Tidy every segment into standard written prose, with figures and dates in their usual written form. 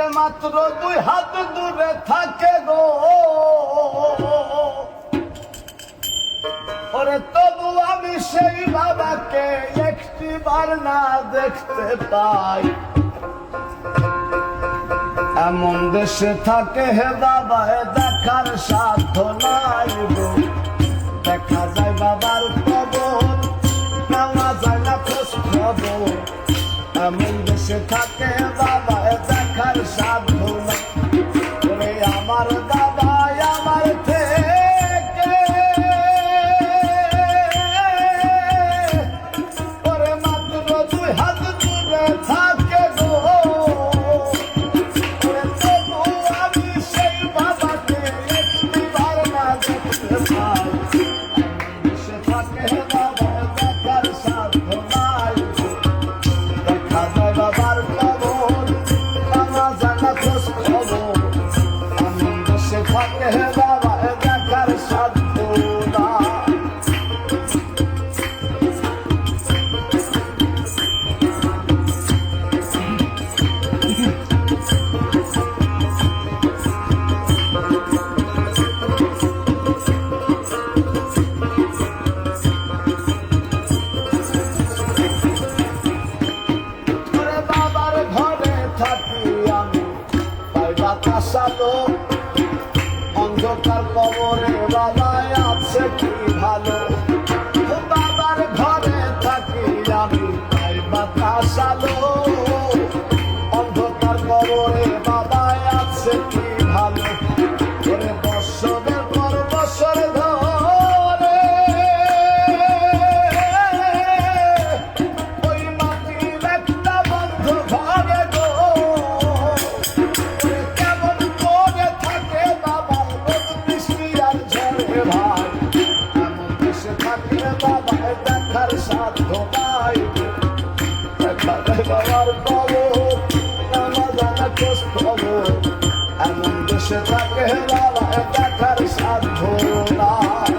ওরে মাত্র 2 হাত দূরে থাকে গো, ওরে তবু আমি সেই বাবাকে একটিবার না দেখতে পাই। এমন দেশে থাকে হে বাবা দেখার সাধ্য নাই গো, দেখা যায় বাবার কবর নেওয়া যায় না খোঁজ খবর। এমন দেশে থাকে হে বাবা দেখার সাধ্য নাই, ওরে আমার বাবা আমার থেকে ওরে মাত্র 2 হাত দূরে থাকে গো, ওরে তবু আমি সেই বাবাকে একটিবার না দেখতে পাই। দেশে থাকে হে বাবা দেখার সাধ্য নাই, দেখা যায় বাবার কবর নেওয়া যায় না খোঁজ খবর। এমন দেশে থাকে হে বাবা দেখার সাধ্য নাই। ওরে বাবার ঘরে থাকি আমি পাই বাতাস আলো, অন্ধকার কবরে বাবা আছে কি ভালো। ও বাবার ঘরে থাকি আমি পাই বাতাস আলো, অন্ধকার কবরে বাবা আছে কি ভালো। ওরে বৎসরের পর বৎসর ধরে ওই মাটির একটা বন্ধ ঘরে গো, ওরে কেমন করে থাকে বাবা রোদ বৃষ্টি আর ঝড়ে ভাই। এমন দেশে থাকে বাবা দেখার সাধ্য নাই, দেখা যায় বাবার কবর নেওয়া যায় না খোঁজ খবর। এমন দেশে থাকে বাবা দেখার সাধ্য নাই।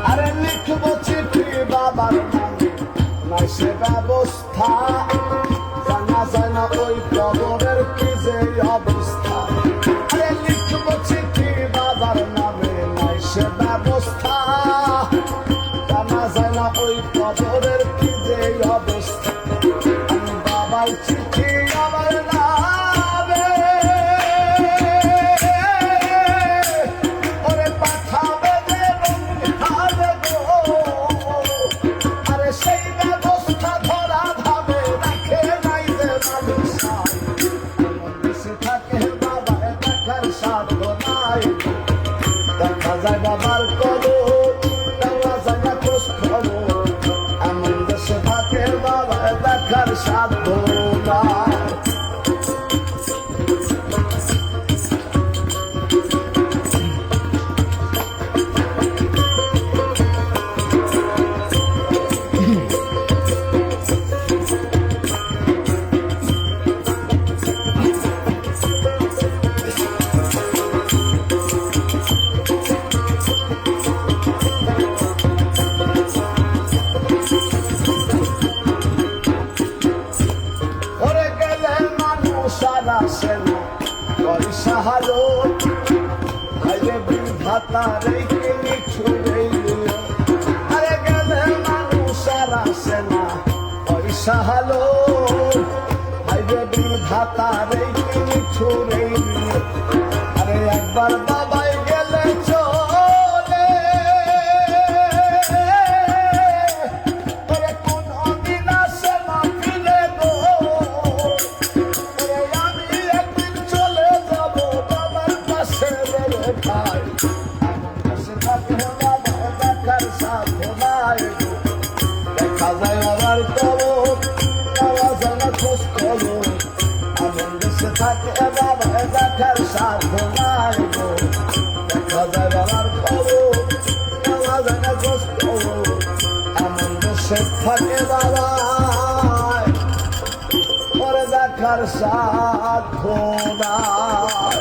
আরে লিখবো চিঠি বাবার নামে নাই সে ব্যবস্থা, জানা যায় না ওই কবরের কি যে অবস্থা। আরে লিখবো চিঠি বাবার নামে নাই সে ব্যবস্থা, জানা যায় না ওই কবরের কি যে অবস্থা। আমি বাবার চিঠি আমার নামে ওরে পাঠাবে যে রঙিন গো, আরে সেই ব্যবস্থা ধরা ভাবে রাখে নাই যে মানুষ নাই। এমন দেশে থাকে বাবা দেখার সাধ্য নাই, দেখা যায় বাবার কবর নেওয়া যায় না খোঁজ খবর। এমন দেশে থাকে বাবা দেখার সাধ্য নাই। ওরে গেলে মানুষ আর আসে না পয়সা হালো, আরে বিধাতা রেখে নিঠুরে নিও। আরে গেলে মানুষ আর আসে না পয়সা হালো, আরে বিধাতা রেখে নিঠুরে নিও। আরে একবার বাবাই গেলে চলে, ওরে কোনো দিন আসে না ফিরে গো, ওরে আমি একদিন চলে যাব বাবার পাশে বেড়ে খাই। এমন দেশে থাকে বাবা দেখার সাধ্য নাই গো, দেখা যায় বাবার কবর নেওয়া যায় না খোঁজ খবর। এমন দেশে থাকে বাবা দেখার সাধ্য নাই গো, দেখা যায় বাবার কবর বাধাগ্রস্ত এমন দেশে থাকে বাবা ওরে দেখার সাধ্য নাই